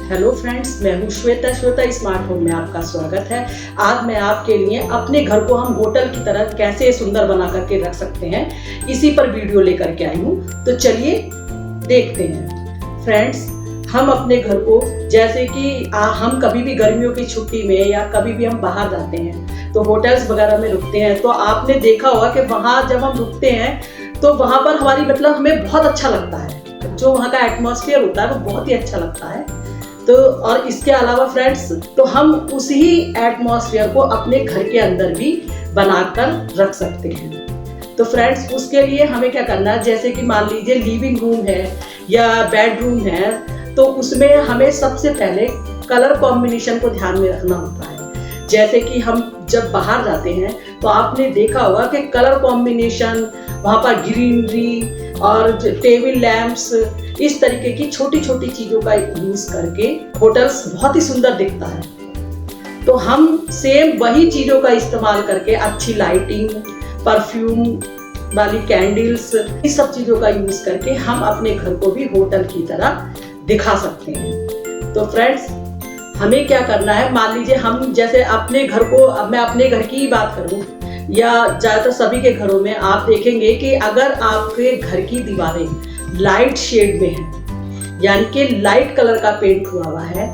Hello friends, मैं हूँ Shweta smart home में आपका स्वागत है। आज मैं आपके लिए अपने घर को हम होटल की तरह कैसे सुंदर बना करके रख सकते हैं, इसी पर वीडियो लेकर के आई हूँ। तो चलिए देखते हैं। फ्रेंड्स, हम अपने घर को जैसे कि हम कभी भी गर्मियों की छुट्टी में या कभी भी हम बाहर जाते हैं तो होटल्स वगैरह में रुकते हैं, तो आपने देखा होगा कि वहाँ जब हम रुकते हैं तो वहाँ पर हमें बहुत अच्छा लगता है। जो वहाँ का एटमॉस्फेयर होता है वो बहुत ही अच्छा लगता है। तो और इसके अलावा फ्रेंड्स, तो हम उसी एटमॉस्फेयर को अपने घर के अंदर भी बनाकर रख सकते हैं। तो फ्रेंड्स, उसके लिए हमें क्या करना है, जैसे कि मान लीजिए लिविंग रूम है या बेडरूम है, तो उसमें हमें सबसे पहले कलर कॉम्बिनेशन को ध्यान में रखना होता है। जैसे कि हम जब बाहर जाते हैं तो आपने देखा होगा कि कलर कॉम्बिनेशन, वहाँ पर ग्रीनरी और टेबल लैंप्स, इस तरीके की छोटी छोटी चीज़ों का यूज करके होटल्स बहुत ही सुंदर दिखता है। तो हम सेम वही चीज़ों का इस्तेमाल करके अच्छी लाइटिंग, परफ्यूम वाली कैंडल्स, इस सब चीज़ों का यूज करके हम अपने घर को भी होटल की तरह दिखा सकते हैं। तो फ्रेंड्स, हमें क्या करना है, मान लीजिए हम जैसे अपने घर को, अब मैं अपने घर की ही बात करूं या ज़्यादातर सभी के घरों में आप देखेंगे कि अगर आपके घर की दीवारें लाइट शेड में है, यानी कि लाइट कलर का पेंट हुआ है,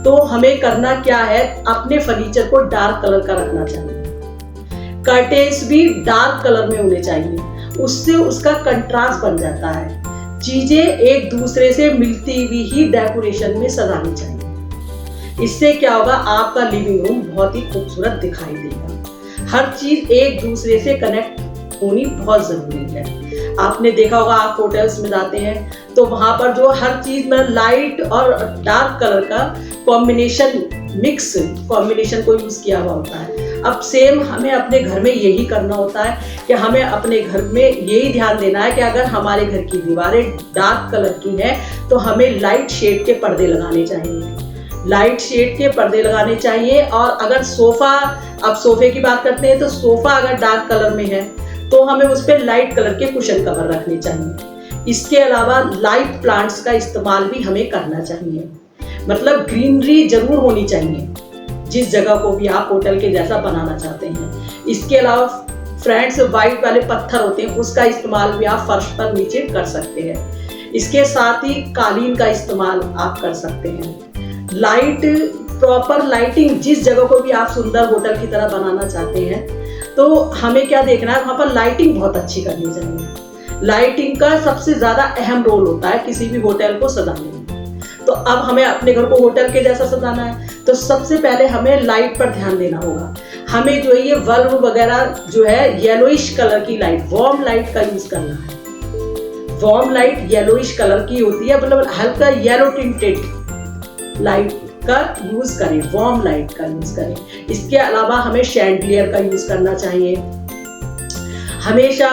तो हमें करना क्या है, अपने फर्नीचर को डार्क कलर का रखना चाहिए। कर्टेन्स भी डार्क कलर में होने चाहिए, उससे उसका कंट्रास्ट बन जाता है। चीजें एक दूसरे से मिलती हुई ही डेकोरेशन में सजानी चाहिए। इससे क्या होगा, आपका लिविंग रूम बहुत ही खूबसूरत दिखाई देगा। हर चीज एक दूसरे से कनेक्ट होनी बहुत जरूरी है। आपने देखा होगा, आप होटल्स में जाते हैं तो वहां पर जो हर चीज में लाइट और डार्क कलर का कॉम्बिनेशन, मिक्स कॉम्बिनेशन को यूज किया हुआ होता है। अब सेम हमें अपने घर में यही करना होता है कि हमें अपने घर में यही ध्यान देना है कि अगर हमारे घर की दीवारें डार्क कलर की है तो हमें लाइट शेड के पर्दे लगाने चाहिए, लाइट शेड के पर्दे लगाने चाहिए। और अगर सोफा, अब सोफे की बात करते हैं, तो सोफा अगर डार्क कलर में है तो हमें उस पर लाइट कलर के कुशन कवर रखने चाहिए। इसके अलावा लाइट प्लांट्स का इस्तेमाल भी हमें करना चाहिए, मतलब ग्रीनरी जरूर होनी चाहिए जिस जगह को भी आप होटल के जैसा बनाना चाहते हैं। इसके अलावा फ्रेंड्स, वाइट वाले पत्थर होते हैं, उसका इस्तेमाल भी आप फर्श पर नीचे कर सकते हैं। इसके साथ ही कालीन का इस्तेमाल आप कर सकते हैं। लाइट, प्रॉपर लाइटिंग, जिस जगह को भी आप सुंदर होटल की तरह बनाना चाहते हैं, तो हमें क्या देखना है, वहाँ पर लाइटिंग बहुत अच्छी करनी चाहिए। लाइटिंग का सबसे ज्यादा अहम रोल होता है किसी भी होटल को सजाने में। तो अब हमें अपने घर को होटल के जैसा सजाना है, तो सबसे पहले हमें लाइट पर ध्यान देना होगा। हमें जो है ये बल्ब वगैरह जो है येलोइश कलर की लाइट, वार्म लाइट का यूज करना है। वार्म लाइट येलोइश कलर की होती है, मतलब हल्का येलो टिंटेड लाइट का यूज करें, वार्म लाइट का यूज करें। इसके अलावा हमें शैंडलियर का यूज करना चाहिए। हमेशा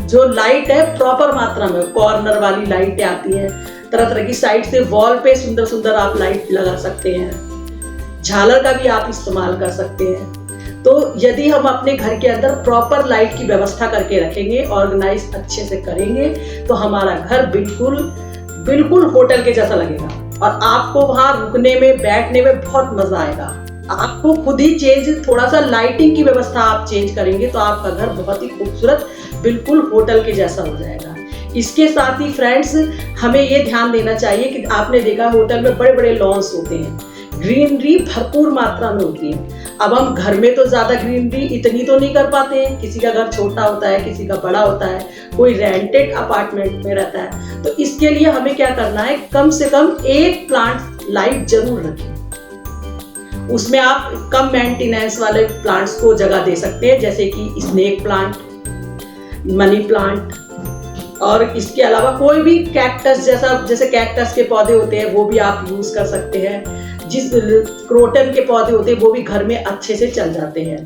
जो लाइट है प्रॉपर मात्रा में, कॉर्नर वाली लाइटें आती हैं, तरह तरह की साइड से वॉल पे सुंदर सुंदर आप लाइट लगा सकते हैं। झालर का भी आप इस्तेमाल कर सकते हैं। तो यदि हम अपने घर के अंदर प्रॉपर लाइट की व्यवस्था करके रखेंगे, ऑर्गेनाइज अच्छे से करेंगे, तो हमारा घर बिल्कुल बिल्कुल होटल के जैसा लगेगा और आपको वहां रुकने में, बैठने में बहुत मजा आएगा। आपको खुद ही थोड़ा सा लाइटिंग की व्यवस्था आप चेंज करेंगे तो आपका घर बहुत ही खूबसूरत, बिल्कुल होटल के जैसा हो जाएगा। इसके साथ ही फ्रेंड्स, हमें ये ध्यान देना चाहिए कि आपने देखा होटल में बड़े बड़े लॉन्स होते हैं, ग्रीनरी भरपूर मात्रा में होती है। अब हम घर में तो ज्यादा ग्रीनरी इतनी तो नहीं कर पाते हैं, किसी का घर छोटा होता है, किसी का बड़ा होता है, कोई रेंटेड अपार्टमेंट में रहता है। तो इसके लिए हमें क्या करना है, कम से कम एक प्लांट लाइट जरूर रखें। उसमें आप कम मेंटेनेंस वाले प्लांट्स को जगह दे सकते हैं, जैसे कि स्नेक प्लांट, मनी प्लांट, और इसके अलावा कोई भी कैक्टस जैसे कैक्टस के पौधे होते हैं वो भी आप यूज कर सकते हैं। जिस क्रोटन के पौधे होते हैं वो भी घर में अच्छे से चल जाते हैं।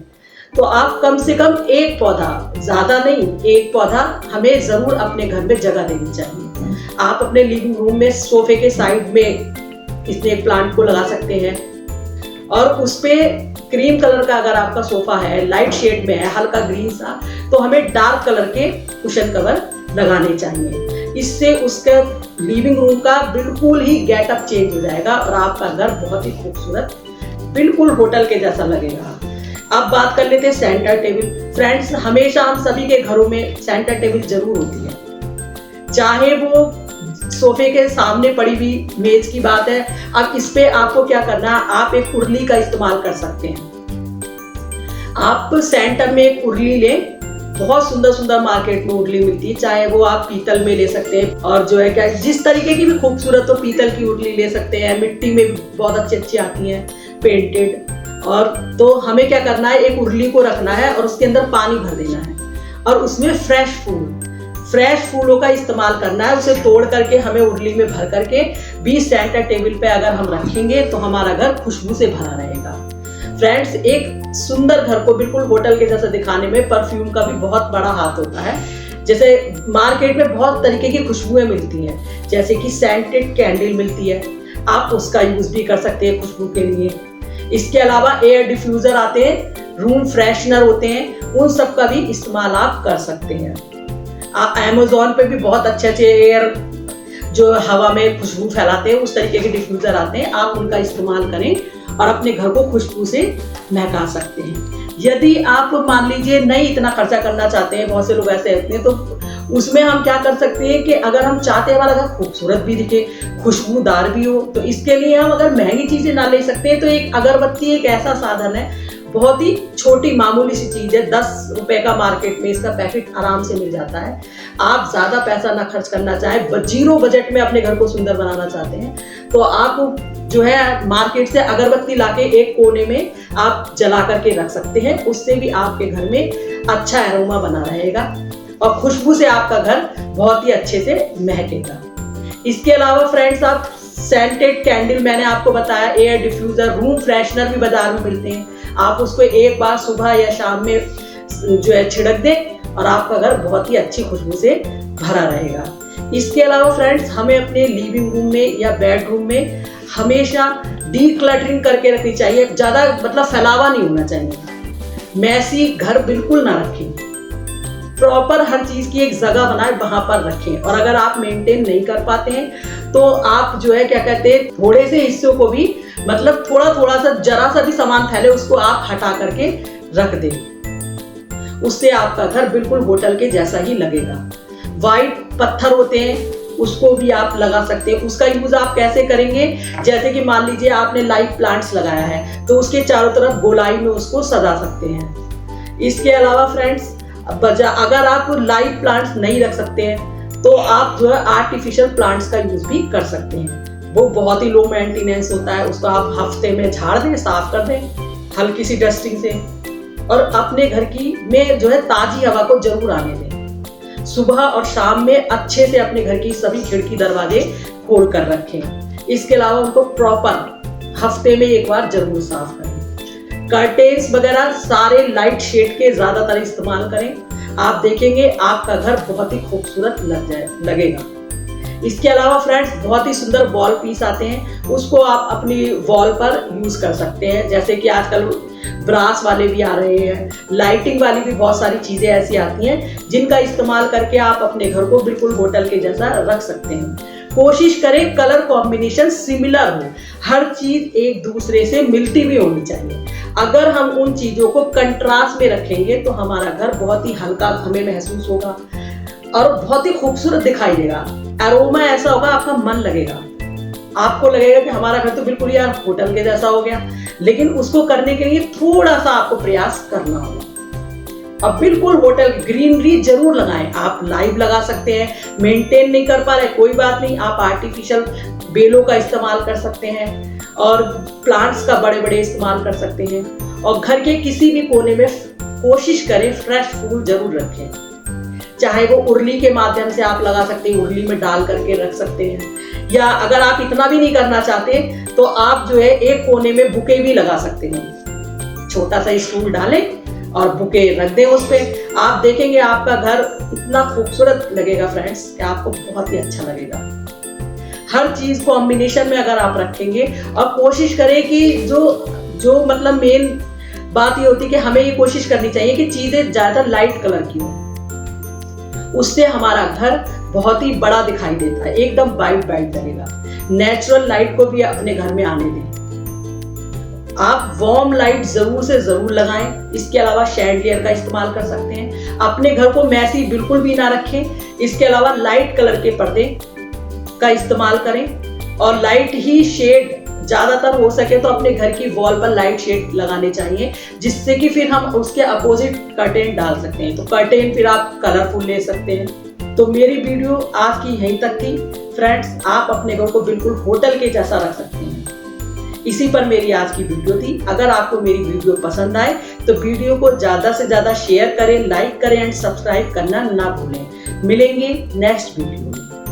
तो आप कम से कम एक पौधा, ज्यादा नहीं, एक पौधा हमें जरूर अपने घर में जगह देनी चाहिए। आप अपने लिविंग रूम में सोफे के साइड में स्नेक प्लांट को लगा सकते हैं। और उस पे क्रीम कलर का अगर आपका सोफा है, लाइट शेड में है, हल्का ग्रीन सा, तो हमें डार्क कलर के कुशन कवर लगाने चाहिए। इससे उसका लिविंग रूम का बिल्कुल ही गेटअप चेंज हो जाएगा और आपका घर बहुत ही खूबसूरत, बिल्कुल होटल के जैसा लगेगा। अब बात कर लेते हैं सेंटर टेबल। फ्रेंड्स, हमेशा हम सभी के घरों में सेंटर टेबल जरूर होती है, चाहे वो सोफे के सामने पड़ी हुई मेज की बात है। अब इस पे आपको क्या करना है, आप एक उर्ली का इस्तेमाल कर सकते हैं। आप सेंटर में एक उर्ली लें, बहुत सुंदर सुंदर मार्केट में उर्ली मिलती है, चाहे वो आप पीतल में ले सकते हैं और जो है क्या जिस तरीके की भी खूबसूरत हो पीतल की उर्ली ले सकते हैं। मिट्टी में भी बहुत अच्छी अच्छी आती हैं पेंटेड। और तो हमें क्या करना है, एक उर्ली को रखना है और उसके अंदर पानी भर देना है और उसमें फ्रेश फूलों का इस्तेमाल करना है। उसे तोड़ करके हमें उर्ली में भर करके 20 सेंटर टेबल पे अगर हम रखेंगे तो हमारा घर खुशबू से भरा रहेगा। फ्रेंड्स, एक सुंदर घर को बिल्कुल होटल के जैसा दिखाने में परफ्यूम का भी बहुत बड़ा हाथ होता है। जैसे मार्केट में बहुत तरीके की खुशबुएं मिलती हैं, जैसे कि सेंटेड कैंडल मिलती है, आप उसका यूज भी कर सकते हैं खुशबू के लिए। इसके अलावा एयर डिफ्यूजर आते हैं, रूम फ्रेशनर होते हैं, उन सब का भी इस्तेमाल आप कर सकते हैं। आप अमेज़न पे भी बहुत अच्छे अच्छे एयर जो हवा में खुशबू फैलाते हैं उस तरीके के डिफ्यूजर आते हैं, आप उनका इस्तेमाल करें और अपने घर को खुशबू से महका सकते हैं। यदि आप मान लीजिए नहीं इतना खर्चा करना चाहते हैं, बहुत से लोग ऐसे होते हैं, तो उसमें हम क्या कर सकते हैं कि अगर हम चाहते हैं हमारा घर खूबसूरत भी दिखे, खुशबूदार भी हो, तो इसके लिए हम अगर महंगी चीजें ना ले सकते हैं तो एक अगरबत्ती एक ऐसा साधन है, बहुत ही छोटी मामूली सी चीज है, 10 रुपए का मार्केट में इसका पैकेट आराम से मिल जाता है। आप ज्यादा पैसा ना खर्च करना चाहें, जीरो बजट में अपने घर को सुंदर बनाना चाहते हैं, तो आप जो है मार्केट से अगरबत्ती लाके एक कोने में आप जला करके रख सकते हैं। उससे भी आपके घर में अच्छा एरोमा बना रहेगा और खुशबू से आपका घर बहुत ही अच्छे से महकेगा। इसके अलावा फ्रेंड्स, आप सेंटेड कैंडल मैंने आपको बताया, एयर डिफ्यूजर, रूम फ्रेशनर भी बाजार में मिलते हैं, आप उसको एक बार सुबह या शाम में जो है छिड़क दें और आपका घर बहुत ही अच्छी खुशबू से भरा रहेगा। इसके अलावा फ्रेंड्स, हमें अपने लिविंग रूम में या बेडरूम में हमेशा डीक्लटरिंग करके रखनी चाहिए। ज्यादा मतलब फैलावा नहीं होना चाहिए, मैसी घर बिल्कुल ना रखें, प्रॉपर हर चीज की एक जगह बनाए वहां पर रखें। और अगर आप मेंटेन नहीं कर पाते हैं तो आप जो है क्या कहते हैं, थोड़े से हिस्सों को भी मतलब थोड़ा थोड़ा सा जरा सा भी सामान फैले उसको आप हटा करके रख दें, उससे आपका घर बिल्कुल होटल के जैसा ही लगेगा। व्हाइट पत्थर होते हैं, उसको भी आप लगा सकते हैं। उसका यूज आप कैसे करेंगे, जैसे कि मान लीजिए आपने लाइव प्लांट्स लगाया है तो उसके चारों तरफ गोलाई में उसको सजा सकते हैं। इसके अलावा फ्रेंड्स, अगर आप लाइव प्लांट्स नहीं रख सकते हैं तो आप जो है आर्टिफिशियल प्लांट्स का यूज भी कर सकते हैं। वो बहुत ही लो मेंटेनेंस होता है, उसको आप हफ्ते में झाड़ दें, साफ कर दें हल्की सी डस्टिंग से, और अपने घर की में जो है ताजी हवा को जरूर आने दें। सुबह और शाम में अच्छे से अपने घर की सभी खिड़की दरवाजे खोल कर रखें। इसके अलावा उनको प्रॉपर हफ्ते में एक बार जरूर साफ करें। कर्टेन्स वगैरह सारे लाइट शेड के ज्यादातर इस्तेमाल करें, आप देखेंगे आपका घर बहुत ही खूबसूरत लगेगा। इसके अलावा फ्रेंड्स, बहुत ही सुंदर वॉल पीस आते हैं, उसको आप अपनी वॉल पर यूज कर सकते हैं। जैसे कि आजकल ब्रास वाले भी आ रहे हैं, लाइटिंग वाली भी बहुत सारी चीजें ऐसी आती हैं जिनका इस्तेमाल करके आप अपने घर को बिल्कुल होटल के जैसा रख सकते हैं। कोशिश करें कलर कॉम्बिनेशन सिमिलर हो, हर चीज एक दूसरे से मिलती भी होनी चाहिए। अगर हम उन चीजों को कंट्रास्ट में रखेंगे तो हमारा घर बहुत ही हल्का हमें महसूस होगा और बहुत ही खूबसूरत दिखाई देगा। एरोमा ऐसा होगा, आपका मन लगेगा, आपको लगेगा कि हमारा घर तो बिल्कुल यार होटल के जैसा हो गया। लेकिन उसको करने के लिए थोड़ा सा आपको प्रयास करना होगा। अब बिल्कुल होटल ग्रीनरी जरूर लगाएं, आप लाइव लगा सकते हैं, मेंटेन नहीं कर पा रहे कोई बात नहीं, आप आर्टिफिशियल बेलों का इस्तेमाल कर सकते हैं और प्लांट्स का बड़े बड़े इस्तेमाल कर सकते हैं। और घर के किसी भी कोने में कोशिश करें फ्रेश फूल जरूर रखें, चाहे वो उर्ली के माध्यम से आप लगा सकते हैं, उर्ली में डाल करके रख सकते हैं, या अगर आप इतना भी नहीं करना चाहते तो आप जो है एक कोने में बुके भी लगा सकते हैं। छोटा सा स्टूल डालें और बुके रख दें उस पे, आप देखेंगे आपका घर इतना खूबसूरत लगेगा फ्रेंड्स कि आपको बहुत ही अच्छा लगेगा। हर चीज कॉम्बिनेशन में अगर आप रखेंगे और कोशिश करें कि जो मतलब मेन बात ये होती है कि हमें ये कोशिश करनी चाहिए कि चीजें ज्यादा लाइट कलर की हो, उससे हमारा घर बहुत ही बड़ा दिखाई देता है, एकदम ब्राइट ब्राइट लगेगा। नेचुरल लाइट को भी अपने घर में आने दें। आप वार्म लाइट जरूर से जरूर लगाएं। इसके अलावा शैंडलियर का इस्तेमाल कर सकते हैं। अपने घर को मैसी बिल्कुल भी ना रखें। इसके अलावा लाइट कलर के पर्दे का इस्तेमाल करें और लाइट ही शेड ज्यादातर हो सके तो अपने घर की वॉल पर लाइट शेड लगाने चाहिए, जिससे कि फिर हम उसके अपोजिट कर्टेन डाल सकते हैं। तो कर्टेन फिर आप कलरफुल ले सकते हैं। तो मेरी वीडियो आज की यहीं तक थी फ्रेंड्स। आप अपने घर को बिल्कुल होटल के जैसा रख सकते हैं। इसी पर मेरी आज की वीडियो थी। अगर आपको मेरी वीडियो पसंद आए तो वीडियो को ज्यादा से ज्यादा शेयर करें, लाइक करें एंड सब्सक्राइब करना ना भूलें। मिलेंगे नेक्स्ट वीडियो में।